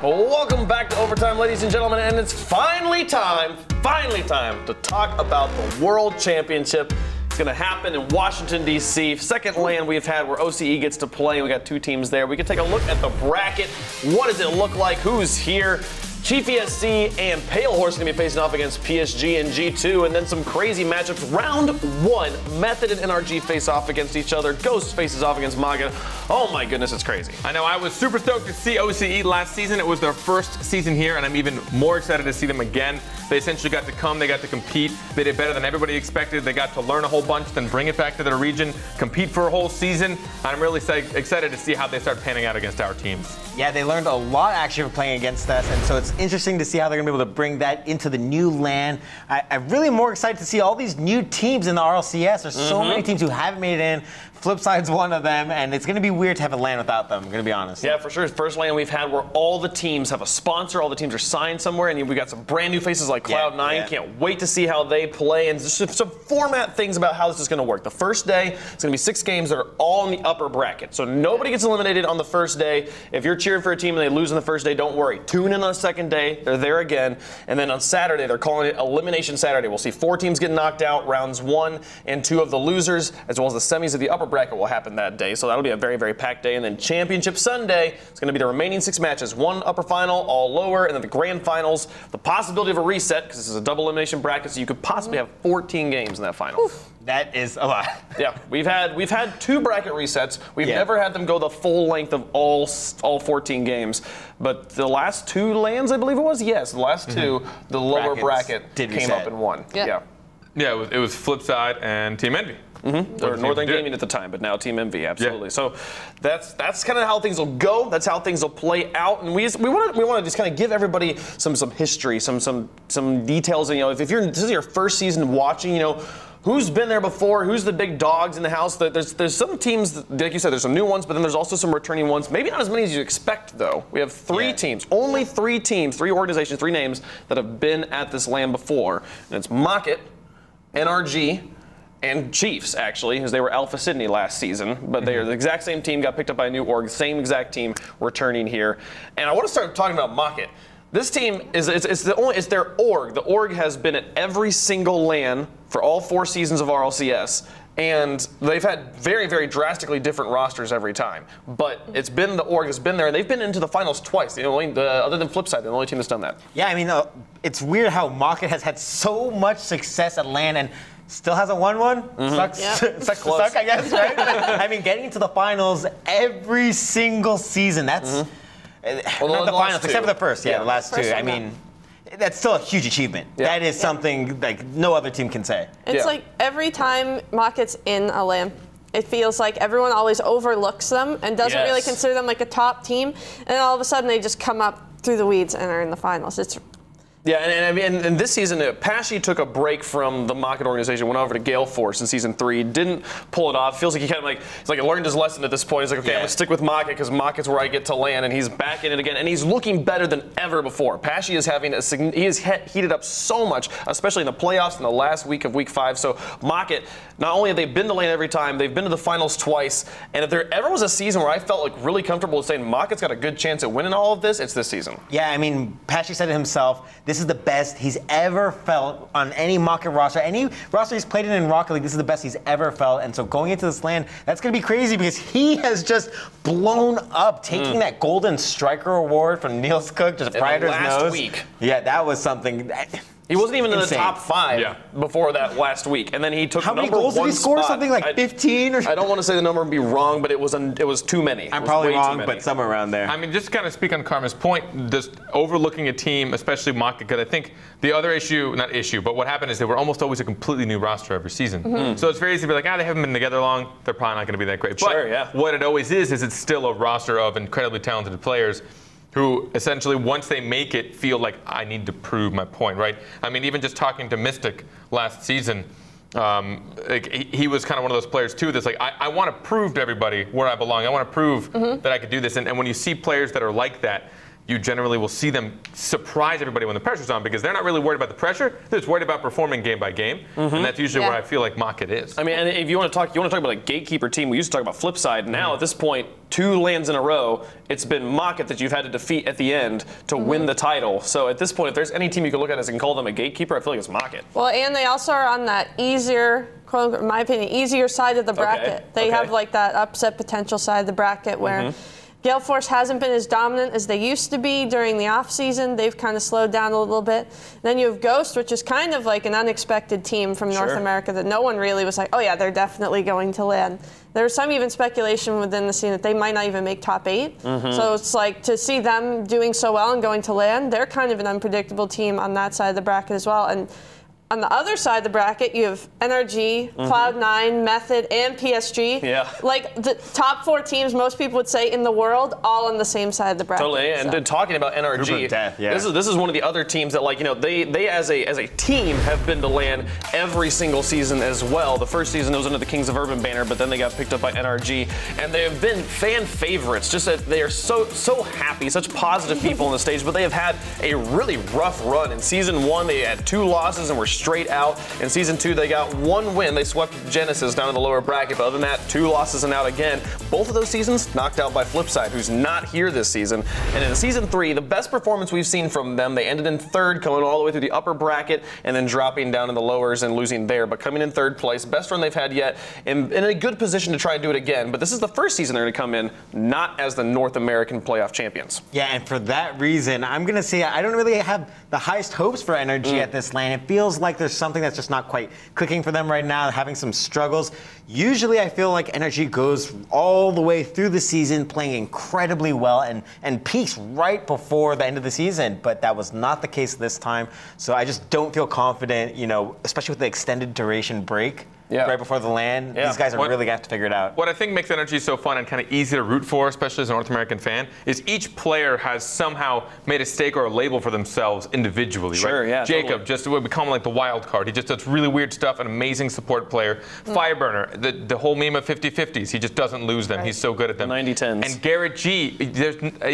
Well, welcome back to Overtime, ladies and gentlemen, and it's finally time to talk about the World Championship. It's going to happen in Washington, D.C. Second LAN we've had where OCE gets to play. We got two teams there. We can take a look at the bracket. What does it look like? Who's here? Chief ESC and Pale Horse going to be facing off against PSG and G2, and then some crazy matchups. Round 1, Method and NRG face off against each other. Ghost faces off against Maga. Oh my goodness, it's crazy. I know, I was super stoked to see OCE last season. It was their first season here, and I'm even more excited to see them again. They essentially got to come, they got to compete. They did better than everybody expected. They got to learn a whole bunch, then bring it back to their region, compete for a whole season. I'm really excited to see how they start panning out against our teams. Yeah, they learned a lot actually from playing against us, and so it's interesting to see how they're going to be able to bring that into the new LAN. I'm really more excited to see all these new teams in the RLCS. There's so many teams who haven't made it in. Flipside's one of them, and it's going to be weird to have a LAN without them, I'm going to be honest. Yeah, for sure. First LAN we've had where all the teams have a sponsor, all the teams are signed somewhere, and we got some brand new faces like Cloud9. Yeah. Can't wait to see how they play, and just some format things about how this is going to work. The first day, it's going to be 6 games that are all in the upper bracket, so nobody gets eliminated on the first day. If you're cheering for a team and they lose on the first day, don't worry. Tune in on the second day, they're there again, and then on Saturday, they're calling it Elimination Saturday. We'll see 4 teams get knocked out, rounds 1 and 2 of the losers, as well as the semis of the upper bracket will happen that day, so that'll be a very, very packed day. And then Championship Sunday, it's going to be the remaining 6 matches, 1 upper final, all lower, and then the grand finals. The possibility of a reset, because this is a double elimination bracket, so you could possibly have 14 games in that final. Oof, that is a lot. Yeah, we've had 2 bracket resets. We've never had them go the full length of all 14 games. But the last 2 LANs, I believe it was, yes, the last 2, the lower bracket came up and won. Yeah, it was Flipside and Team Envy. Or Northern Gaming at the time, but now Team Envy, absolutely. Yeah. So that's kind of how things will go. That's how things will play out, and we want to just kind of give everybody some history, some details. And, if this is your first season watching, who's been there before, who's the big dogs in the house. There's some teams, like you said, there's some new ones, but then there's also some returning ones. Maybe not as many as you expect, though. We have 3 teams, only 3 teams, 3 organizations, 3 names that have been at this LAN before, and it's Mocket, NRG, and Chiefs, actually, because they were Alpha Sydney last season. But they are the exact same team, got picked up by a new org, same exact team returning here. And I want to start talking about Mocket. This team it's their org. The org has been at every single LAN for all 4 seasons of RLCS. And they've had very, very drastically different rosters every time. But it's been the org has been there, and they've been into the finals twice. Other than Flipside, they're the only team that's done that. Yeah, I mean, it's weird how Mocket has had so much success at LAN and still hasn't won one. Sucks, I guess, right? I mean, getting into the finals every single season, that's not the finals, except for the first, the last 2. I mean, that's still a huge achievement. Yeah. That is something like no other team can say. It's like every time Mocket's in a LAN, it feels like everyone always overlooks them and doesn't really consider them like a top team, and then all of a sudden they just come up through the weeds and are in the finals. It's Yeah, and this season, Pashy took a break from the Mocket organization, went over to Gale Force in season 3, didn't pull it off. Feels like he learned his lesson at this point. He's like, okay, I'm gonna stick with Mocket because Mocket's where I get to land, and he's back in it again, and he's looking better than ever before. Pashy is he has heated up so much, especially in the playoffs in the last week of week 5. So Mocket, not only have they been to LAN every time, they've been to the finals twice, and if there ever was a season where I felt like really comfortable with saying Mocket's got a good chance at winning all of this, it's this season. Yeah, I mean, Pashy said it himself. This is the best he's ever felt on any Mocket roster. Any roster he's played in Rocket League, this is the best he's ever felt. And so going into this LAN, that's going to be crazy because he has just blown up, taking that Golden Striker award from Niels Cook just prior to his nose. Last week. Yeah, that was something. He wasn't even in the top 5 before that last week, and then he took How many goals did he score? Spot. Something like 15 or? I don't want to say the number and be wrong, but it was too many. I'm probably wrong, but somewhere around there. I mean, just to kind of speak on Karma's point, just overlooking a team, especially Mocket, because I think the other but what happened is they were almost always a completely new roster every season. So it's very easy to be like, they haven't been together long, they're probably not going to be that great. But what it always is it's still a roster of incredibly talented players who essentially, once they make it, feel like I need to prove my point, right? I mean, even just talking to Mystic last season, he was kind of one of those players too that's like, I want to prove to everybody where I belong. I want to prove that I could do this. And when you see players that are like that, you generally will see them surprise everybody when the pressure's on because they're not really worried about the pressure. They're just worried about performing game by game, and that's usually where I feel like Maka is. I mean, and if you want to talk about a gatekeeper team. We used to talk about flip side. Now at this point, 2 lands in a row, it's been Maka that you've had to defeat at the end to win the title. So at this point, if there's any team you can look at as and call them a gatekeeper, I feel like it's Maka. Well, and they also are on that easier, quote unquote, in my opinion, easier side of the bracket. They have like that upset potential side of the bracket where Gale Force hasn't been as dominant as they used to be during the off-season. They've kind of slowed down a little bit. Then you have Ghost, which is kind of like an unexpected team from North America that no one really was like, oh yeah, they're definitely going to land. There was some even speculation within the scene that they might not even make top 8. So it's like to see them doing so well and going to land, they're kind of an unpredictable team on that side of the bracket as well. And on the other side of the bracket, you have NRG, Cloud9, Method, and PSG. Yeah. Like the top 4 teams, most people would say in the world, all on the same side of the bracket. Totally. And then talking about NRG, this is one of the other teams that, like, you know, they as a team have been to LAN every single season as well. The first season it was under the Kings of Urban banner, but then they got picked up by NRG, and they have been fan favorites. Just that they are so happy, such positive people on the stage. But they have had a really rough run. In season 1, they had 2 losses and were straight out. In season 2, they got 1 win. They swept Genesis down in the lower bracket, but other than that, 2 losses and out again. Both of those seasons knocked out by Flipside, who's not here this season. And in season 3, the best performance we've seen from them, they ended in 3rd, coming all the way through the upper bracket, and then dropping down in the lowers and losing there, but coming in 3rd place. Best run they've had yet, in a good position to try and do it again. But this is the first season they're going to come in not as the North American playoff champions. Yeah, and for that reason, I'm going to say I don't really have the highest hopes for NRG at this lane. It feels like there's something that's just not quite clicking for them right now, having some struggles. Usually I feel like NRG goes all the way through the season playing incredibly well and peaks right before the end of the season, but that was not the case this time. So I just don't feel confident, you know, especially with the extended duration break. Right before the LAN, these guys are really going to have to figure it out. What I think makes NRG so fun and kind of easy to root for, especially as a North American fan, is each player has somehow made a stake or a label for themselves individually. Right? Jacob, just would become like the wild card. He just does really weird stuff, an amazing support player. Fireburner, the whole meme of 50-50s, he just doesn't lose them. He's so good at them. 90-10s. And Garrett G,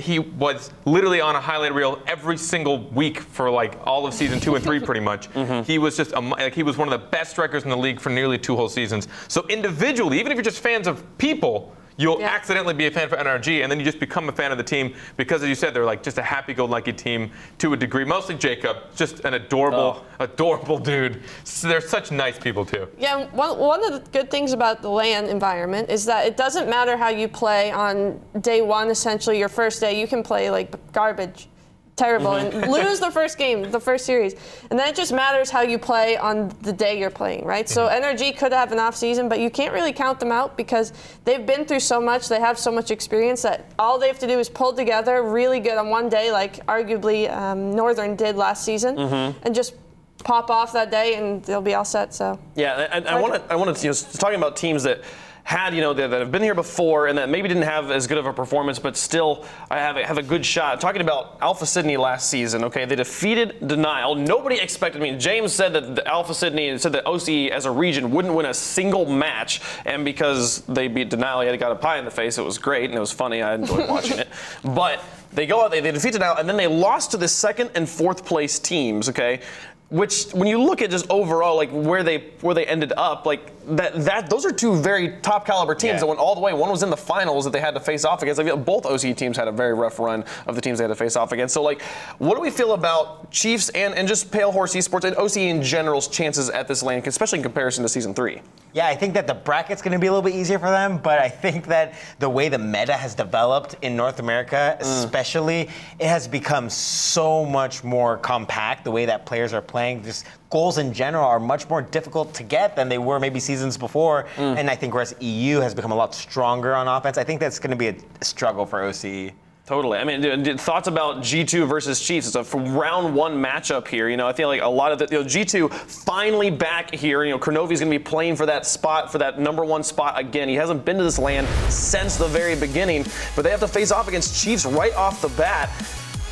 he was literally on a highlight reel every single week for like all of season 2 and 3 pretty much. He was just he was one of the best strikers in the league for nearly 2 whole seasons. So individually, even if you're just fans of people, you'll accidentally be a fan for NRG, and then you just become a fan of the team because, as you said, they're like just a happy-go-lucky team to a degree. Mostly Jacob, just an adorable dude. So they're such nice people too. Yeah, one of the good things about the LAN environment is that it doesn't matter how you play on day 1. Essentially, your first day, you can play like garbage. Terrible, and lose the first game, the first series. And then it just matters how you play on the day you're playing, right? So NRG could have an off season, but you can't really count them out because they've been through so much, they have so much experience that all they have to do is pull together really good on one day, like arguably Northern did last season, and just pop off that day and they'll be all set. So yeah, and I want to, you know, talking about teams that had, you know, that have been here before and that maybe didn't have as good of a performance, but still have a good shot. Talking about Alpha Sydney last season, okay, they defeated Denial. Nobody expected. I mean, James said that the Alpha Sydney said that OCE as a region wouldn't win a single match, and because they beat Denial, he got a pie in the face. It was great and it was funny. I enjoyed watching it, but they go out, they defeat Denial, and then they lost to the 2nd and 4th place teams. Okay. Which, when you look at just overall, like where they ended up, like those are 2 very top caliber teams that went all the way. One was in the finals that they had to face off against. I feel both OCE teams had a very rough run of the teams they had to face off against. So, like, what do we feel about Chiefs and just Pale Horse Esports and OCE in general's chances at this LAN, especially in comparison to season 3? Yeah, I think that the bracket's going to be a little bit easier for them, but I think that the way the meta has developed in North America, especially, it has become so much more compact. The way that players are playing, just goals in general are much more difficult to get than they were maybe seasons before. And I think whereas EU has become a lot stronger on offense, I think that's going to be a struggle for OCE. Totally. I mean, thoughts about G2 versus Chiefs? It's a round 1 matchup here. You know, I feel like a lot of the G2 finally back here. You know, Kronovi's going to be playing for that spot, for that #1 spot again. He hasn't been to this LAN since the very beginning, but they have to face off against Chiefs right off the bat.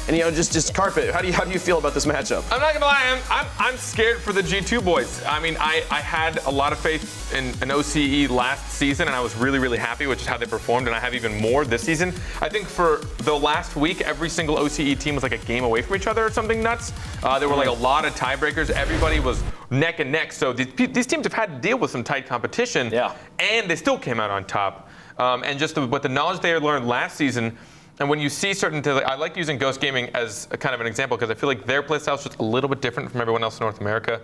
And just carpet. How do you feel about this matchup? I'm not gonna lie, I'm scared for the G2 boys. I mean, I had a lot of faith in an OCE last season, and I was really, really happy, which is how they performed, and I have even more this season. I think for the last week, every single OCE team was like a game away from each other or something nuts. There were like a lot of tiebreakers. Everybody was neck and neck. So these teams have had to deal with some tight competition, and they still came out on top. And just with the knowledge they learned last season. And when you see certain, I like using Ghost Gaming as a kind of an example because I feel like their playstyle is just a little bit different from everyone else in North America.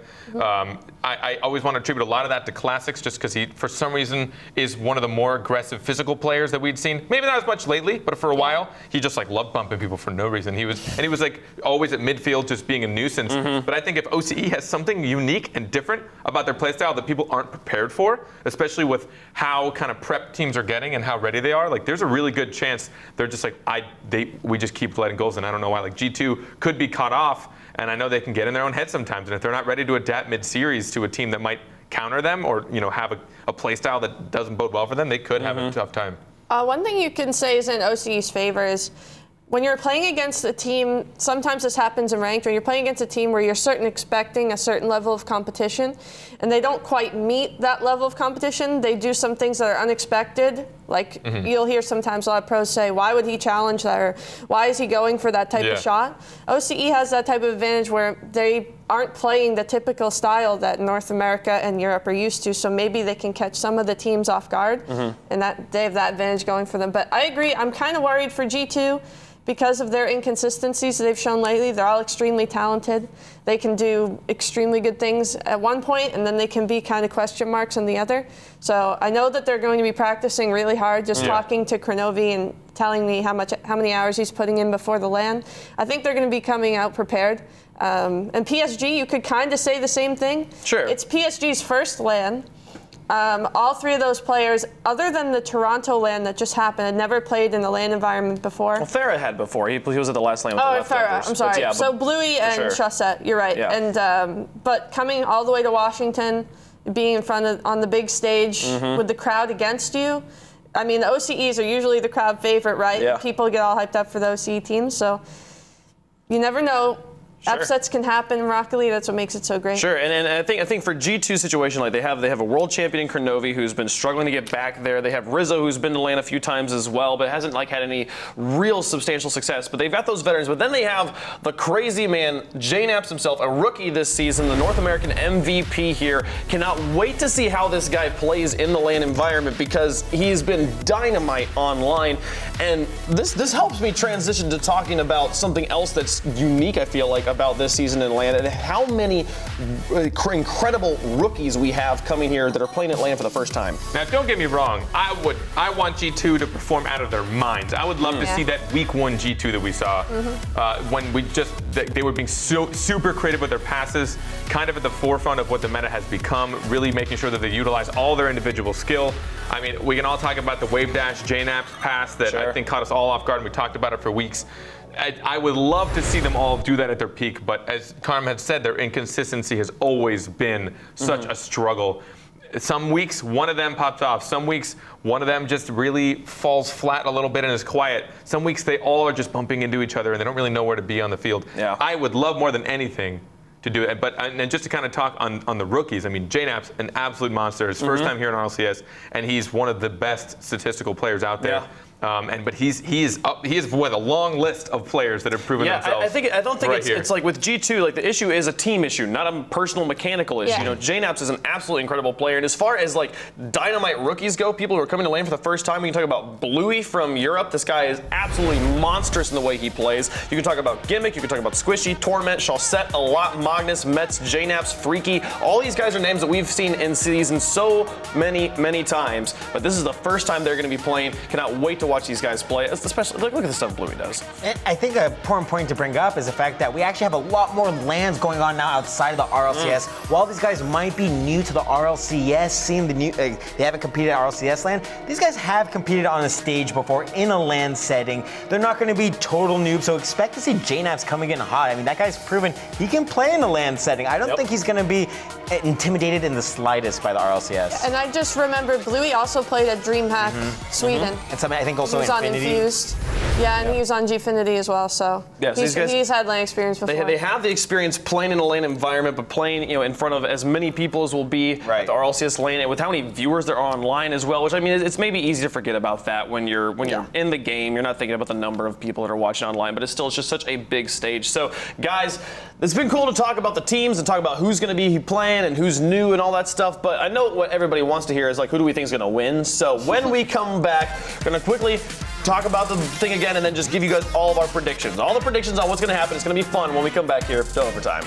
I always want to attribute a lot of that to Classics just because he, for some reason, is one of the more aggressive physical players that we'd seen. Maybe not as much lately, but for a while, he just like loved bumping people for no reason. He was like always at midfield just being a nuisance. But I think if OCE has something unique and different about their playstyle that people aren't prepared for, especially with how kind of prep teams are getting and how ready they are, like there's a really good chance they're just like, we just keep letting goals, and I don't know why. Like G2 could be caught off, and I know they can get in their own head sometimes. And if they're not ready to adapt mid-series to a team that might counter them, or have a play style that doesn't bode well for them, they could have a tough time. One thing you can say is in OCE's favor is when you're playing against a team, sometimes this happens in ranked, when you're playing against a team where you're expecting a certain level of competition, and they don't quite meet that level of competition. They do some things that are unexpected. Like you'll hear sometimes a lot of pros say, why would he challenge that? Or why is he going for that type of shot? OCE has that type of advantage where they aren't playing the typical style that North America and Europe are used to. So maybe they can catch some of the teams off guard, and that they have that advantage going for them. But I agree, I'm kind of worried for G2. Because of their inconsistencies they've shown lately. They're all extremely talented. They can do extremely good things at one point, and then they can be kind of question marks on the other. So I know that they're going to be practicing really hard, just talking to Kronovi and telling me how many hours he's putting in before the LAN. I think they're going to be coming out prepared. And PSG, you could kind of say the same thing. Sure. It's PSG's first LAN. All three of those players, other than the Toronto LAN that just happened, had never played in the LAN environment before. Well, Farah had before. He was at the last LAN with the leftovers. Farah, I'm sorry. Yeah, so Bluey and Chaussette, you're right. Yeah. And but coming all the way to Washington, being in front of on the big stage with the crowd against you. I mean, the OCEs are usually the crowd favorite, right? Yeah. People get all hyped up for the OCE teams, so you never know. Sure. Upsets can happen in Rocket League. That's what makes it so great. Sure, and I think for G2 situation, like they have a world champion in Kronovi who's been struggling to get back there. They have Rizzo who's been to LAN a few times as well, but hasn't had any real substantial success. But they've got those veterans. But then they have the crazy man, JNaps himself, a rookie this season, the North American MVP here. Cannot wait to see how this guy plays in the LAN environment because he's been dynamite online. And this helps me transition to talking about something else that's unique, I feel like, about this season in LAN and how many incredible rookies we have coming here that are playing at LAN for the first time. Now, don't get me wrong. I want G2 to perform out of their minds. I would love to see that week 1 G2 that we saw when they were being so super creative with their passes, kind of at the forefront of what the meta has become, really making sure that they utilize all their individual skill. I mean, we can all talk about the wave dash JNaps pass that I think caught us all off guard, and we talked about it for weeks. I would love to see them all do that at their peak, but as Carm had said, their inconsistency has always been such a struggle. Some weeks, one of them pops off. Some weeks, one of them just really falls flat a little bit and is quiet. Some weeks, they all are just bumping into each other and they don't really know where to be on the field. Yeah. I would love more than anything to do it. And just to kind of talk on the rookies, I mean, JNaps, an absolute monster. His first time here in RLCS, and he's one of the best statistical players out there. But he is with a long list of players that have proven themselves. I don't think it's like with G2, like the issue is a team issue, not a personal mechanical issue. You know, JNaps is an absolutely incredible player, and as far as like dynamite rookies go, people who are coming to LAN for the first time, we can talk about Bluey from Europe. This guy is absolutely monstrous in the way he plays. You can talk about Gimmick, you can talk about Squishy, Torment, Chaussette, a lot, Magnus, Metz, JNaps, Freaky. All these guys are names that we've seen in season so many times, but this is the first time they're going to be playing. Cannot wait to watch these guys play, especially look at the stuff Bluey does. And I think an important point to bring up is the fact that we actually have a lot more LANs going on now outside of the RLCS. While these guys might be new to the RLCS, seeing the new, they haven't competed at RLCS LAN, these guys have competed on a stage before in a LAN setting. They're not going to be total noobs, so expect to see JNaps coming in hot. I mean, that guy's proven he can play in a LAN setting. I don't think he's going to be intimidated in the slightest by the RLCS. And I just remember Bluey also played at DreamHack Sweden. And something I think also on Infused. Yeah, and he's on Gfinity as well, so yeah, so he's had LAN experience before. They have the experience playing in a LAN environment, but playing in front of as many people as will be at the RLCS LAN, and with how many viewers there are online as well. Which I mean, it's maybe easy to forget about that when you're in the game. You're not thinking about the number of people that are watching online, but it's just such a big stage. So, guys, it's been cool to talk about the teams and talk about who's going to be playing and who's new and all that stuff. But I know what everybody wants to hear is like, who do we think is going to win? So when we come back, we're going to quickly talk about the thing again and then just give you guys all of our predictions. All the predictions on what's going to happen. It's going to be fun when we come back here to Overtime.